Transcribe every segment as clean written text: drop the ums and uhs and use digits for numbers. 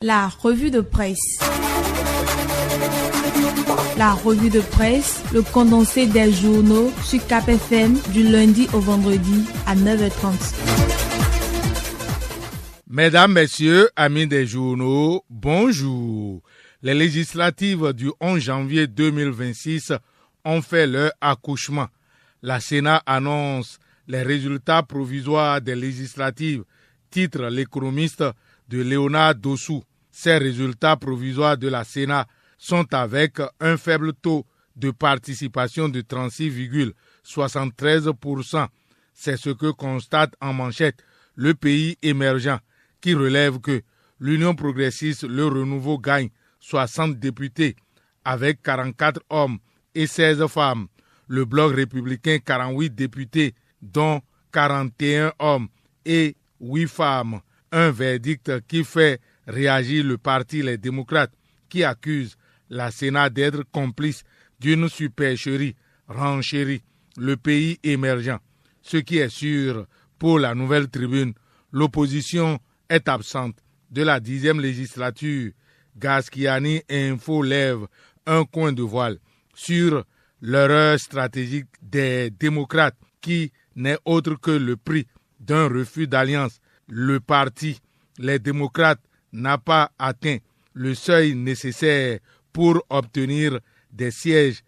La revue de presse. La revue de presse, le condensé des journaux sur Cap FM du lundi au vendredi à 9h30. Mesdames, Messieurs, amis des journaux, bonjour. Les législatives du 11 janvier 2026 ont fait leur accouchement. La Sénat annonce les résultats provisoires des législatives, titre l'économiste de Léonard Dossou. Ces résultats provisoires de la Sénat sont avec un faible taux de participation de 36,73%. C'est ce que constate en manchette le pays émergent qui relève que l'Union progressiste Le Renouveau gagne 60 députés avec 44 hommes et 16 femmes. Le Bloc républicain 48 députés dont 41 hommes et 8 femmes. Un verdict qui fait réagir le parti Les Démocrates qui accuse la Sénat d'être complice d'une supercherie, renchérie, le pays émergent. Ce qui est sûr, pour la Nouvelle Tribune, l'opposition est absente de la 10e législature. Gaskiani Info lève un coin de voile sur l'erreur stratégique des démocrates qui n'est autre que le prix d'un refus d'alliance. Le parti, les démocrates, n'a pas atteint le seuil nécessaire pour obtenir des sièges,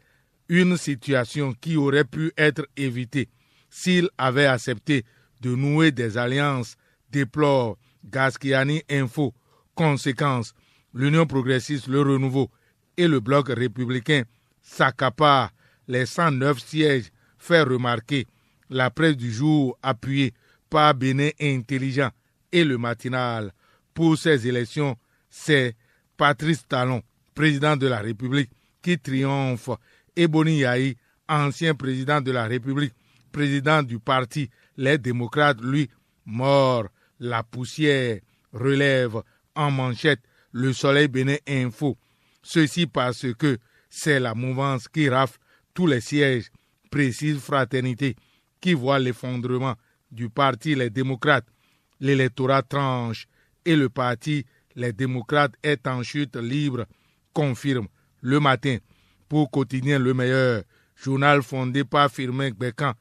une situation qui aurait pu être évitée s'il avait accepté de nouer des alliances, déplore Gaskiani Info. Conséquence, l'Union progressiste Le Renouveau et le Bloc républicain s'accaparent les 109 sièges, fait remarquer la presse du jour appuyée par Bénin Intelligent et le matinal. Pour ces élections, c'est Patrice Talon, président de la République, qui triomphe, et Boni Yahi, ancien président de la République, président du parti Les Démocrates, lui, mort. La poussière relève en manchette le Soleil Bénin Info. Ceci parce que c'est la mouvance qui rafle tous les sièges, précise Fraternité, qui voit l'effondrement du parti Les Démocrates. L'électorat tranche et le parti Les Démocrates est en chute libre, confirme Le Matin. Pour Quotidien Le Meilleur, journal fondé par Firmin Gbekkan,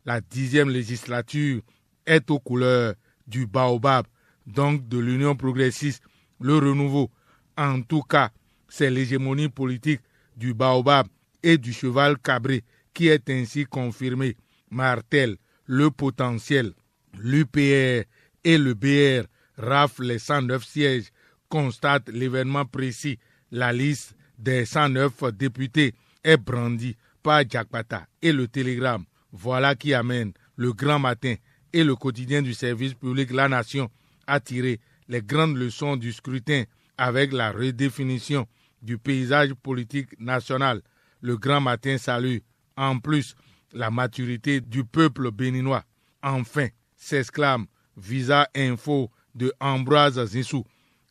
la 10e législature est aux couleurs du baobab, donc de l'Union progressiste, Le Renouveau. En tout cas, c'est l'hégémonie politique du baobab et du cheval cabré qui est ainsi confirmée. Martel, le potentiel, l'UPR et le BR raflent les 109 sièges, constate l'événement précis. La liste des 109 députés est brandie par Jakpata et le Télégramme. Voilà qui amène le Grand Matin et le quotidien du service public La Nation à tirer les grandes leçons du scrutin avec la redéfinition du paysage politique national. Le Grand Matin salue en plus la maturité du peuple béninois. Enfin, s'exclame Visa Info de Ambroise Zinsou.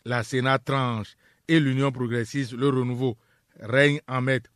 La Sénat tranche et l'Union progressiste Le Renouveau règne en maître.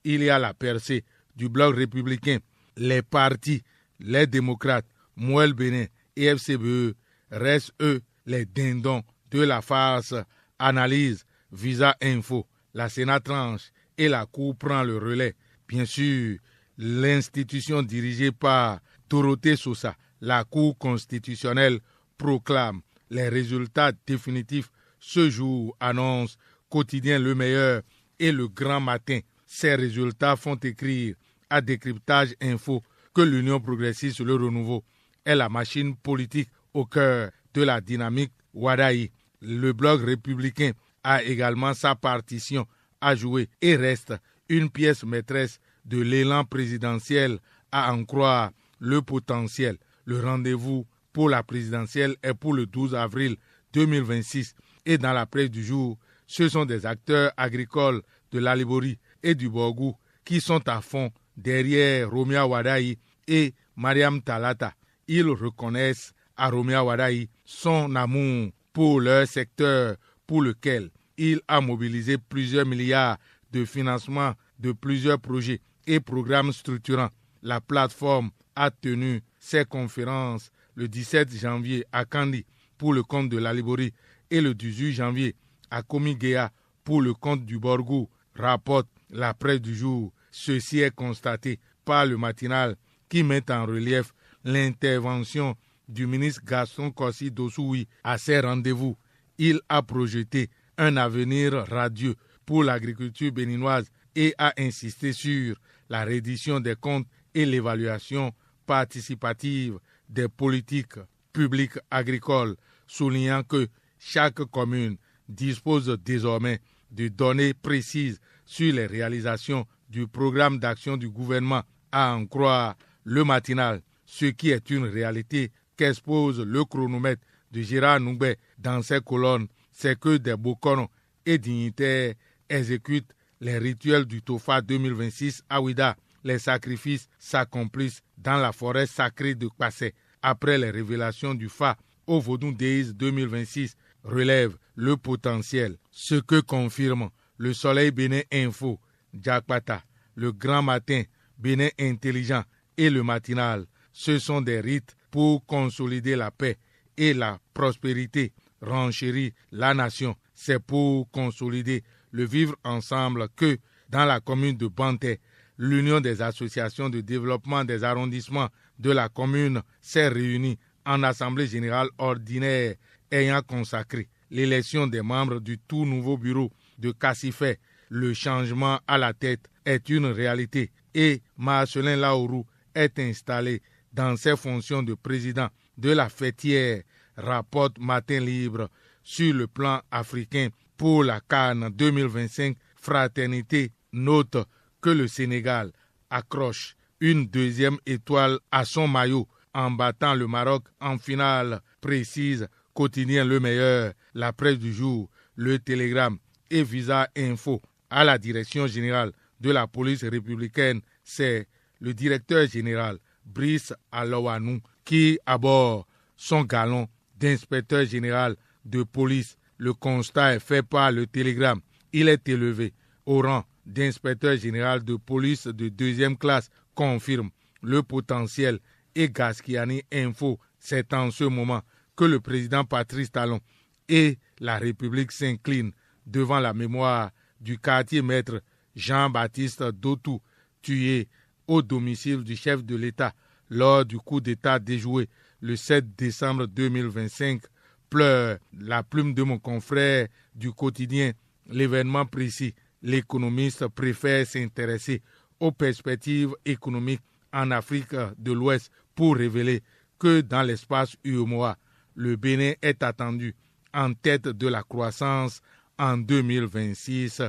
Il y a la percée du Bloc républicain. Les partis, les démocrates, Mouel Bénin et FCBE restent eux les dindons de la farce. Analyse Visa Info. La Sénat tranche et la Cour prend le relais. Bien sûr, l'institution dirigée par Dorothée Sosa, la Cour constitutionnelle, proclame les résultats définitifs ce jour, annonce Quotidien Le Meilleur et le Grand Matin. Ces résultats font écrire à Décryptage Info que l'Union progressiste Le Renouveau est la machine politique au cœur de la dynamique Wadaï. Le Bloc républicain a également sa partition à jouer et reste une pièce maîtresse de l'élan présidentiel, à en croire le potentiel. Le rendez-vous pour la présidentielle est pour le 12 avril 2026. Et dans la presse du jour, ce sont des acteurs agricoles de l'Alibouri et du Borgou qui sont à fond derrière Romia Wadaï et Mariam Talata. Ils reconnaissent à Romia Wadaï son amour pour leur secteur pour lequel il a mobilisé plusieurs milliards de financement de plusieurs projets et programmes structurants. La plateforme a tenu ses conférences le 17 janvier à Kandi pour le compte de l'Alibouri et le 18 janvier à Komigea pour le compte du Borgou, rapporte la presse du jour. Ceci est constaté par le matinal qui met en relief l'intervention du ministre Gaston Kossi Dossoui à ces rendez-vous. Il a projeté un avenir radieux pour l'agriculture béninoise et a insisté sur la reddition des comptes et l'évaluation participative des politiques publiques agricoles, soulignant que chaque commune dispose désormais de données précises sur les réalisations du programme d'action du gouvernement, à en croire le matinal, ce qui est une réalité qu'expose le chronomètre de Gérard Noumbé dans ses colonnes, c'est que des Bokono et dignitaires exécutent les rituels du Tofa 2026 à Ouida. Les sacrifices s'accomplissent dans la forêt sacrée de Kwassé. Après les révélations du Fa au Vodou Days 2026, relève le potentiel, ce que confirme le Soleil Bénin Info, Jakpata, le Grand Matin Bénin Intelligent et le Matinal. Ce sont des rites pour consolider la paix et la prospérité, renchérir la nation. C'est pour consolider le vivre ensemble que, dans la commune de Banté, l'Union des associations de développement des arrondissements de la commune s'est réunie en assemblée générale ordinaire ayant consacré l'élection des membres du tout nouveau bureau de Kassifé. Le changement à la tête est une réalité et Marcelin Laourou est installé dans ses fonctions de président de la fêtière, rapporte Matin Libre. Sur le plan africain pour la CAN 2025, Fraternité note que le Sénégal accroche une deuxième étoile à son maillot en battant le Maroc en finale, précise Quotidien Le Meilleur, la presse du jour, le Télégramme et Visa Info. À la direction générale de la police républicaine, c'est le directeur général Brice Alowanou qui aborde son galon d'inspecteur général de police. Le constat est fait par le Télégramme. Il est élevé au rang d'inspecteur général de police de deuxième classe, confirme le potentiel. Et Gaskiani Info, c'est en ce moment que le président Patrice Talon et la République s'inclinent devant la mémoire du quartier maître Jean-Baptiste Dotou, tué au domicile du chef de l'État lors du coup d'État déjoué le 7 décembre 2025. Pleure la plume de mon confrère du quotidien. L'événement précis, l'économiste préfère s'intéresser aux perspectives économiques en Afrique de l'Ouest pour révéler que dans l'espace UEMOA, le Bénin est attendu en tête de la croissance en 2026.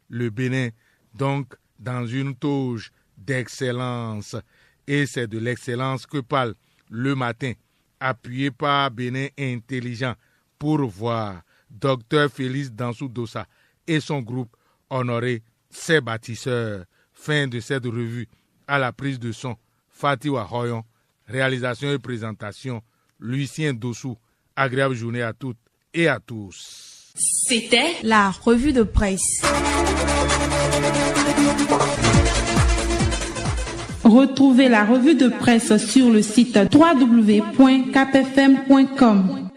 Le Bénin, donc, dans une touche d'excellence. Et c'est de l'excellence que parle le matin, appuyé par Bénin Intelligent, pour voir Dr Félix Dansou-Dossa et son groupe honorer ses bâtisseurs. Fin de cette revue. À la prise de son, Fatiwa Hoyon. Réalisation et présentation, Lucien Dossou. Agréable journée à toutes et à tous. C'était la revue de presse. Retrouvez la revue de presse sur le site www.kpfm.com.